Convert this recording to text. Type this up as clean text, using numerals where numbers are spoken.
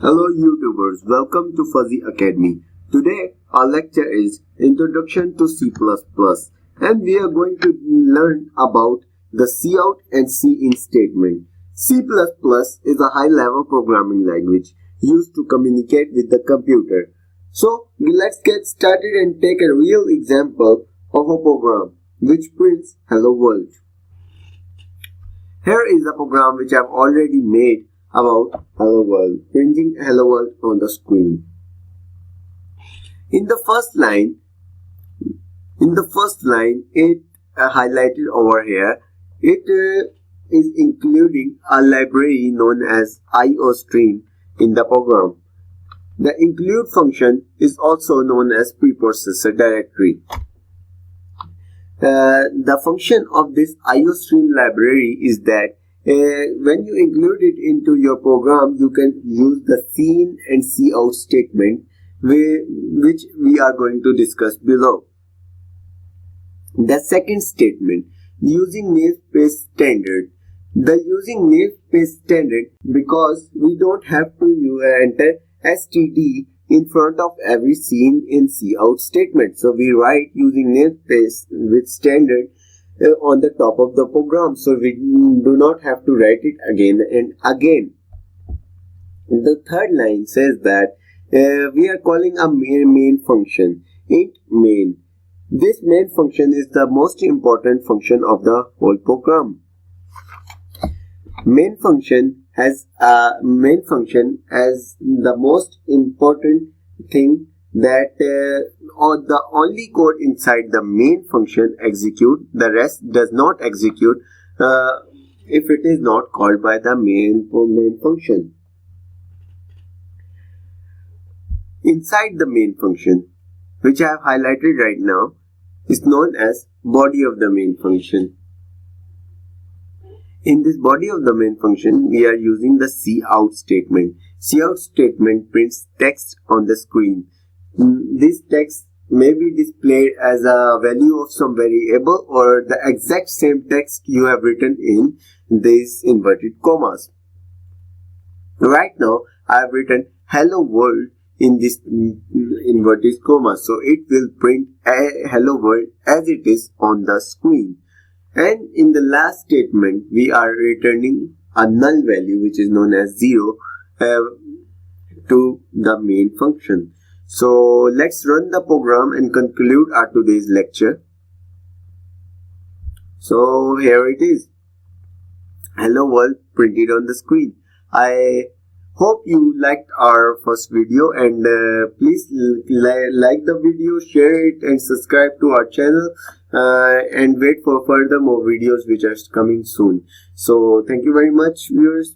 Hello YouTubers, welcome to FuzyAcademy. Today our lecture is Introduction to C++ and we are going to learn about the cout and cin statement. C++ is a high-level programming language used to communicate with the computer. So let's get started and take a real example of a program which prints Hello World. Here is a program which I have already made about Hello World, printing Hello World on the screen. In the first line, it highlighted over here, it is including a library known as IOStream in the program. The include function is also known as preprocessor directory. The function of this IOStream library is that when you include it into your program, you can use the cin and cout statement, which we are going to discuss below. The second statement, using namespace standard. The using namespace standard because we don't have to enter std in front of every cin in cout statement. So we write using namespace with standard on the top of the program, so we do not have to write it again and again. The third line says that we are calling a main function, int main. This main function is the most important function of the whole program. Main function as the most important thing that the only code inside the main function execute, the rest does not execute if it is not called by the main function. Inside the main function, which I have highlighted right now, is known as body of the main function. In this body of the main function, we are using the cout statement. Cout statement prints text on the screen. This text may be displayed as a value of some variable or the exact same text you have written in these inverted commas. Right now, I have written Hello World in this inverted comma, so it will print Hello World as it is on the screen. And in the last statement, we are returning a null value which is known as 0 to the main function. So let's run the program and conclude our today's lecture. So here it is, Hello World printed on the screen. I hope you liked our first video, and please like the video, share it and subscribe to our channel and wait for further more videos which are coming soon. So thank you very much, viewers.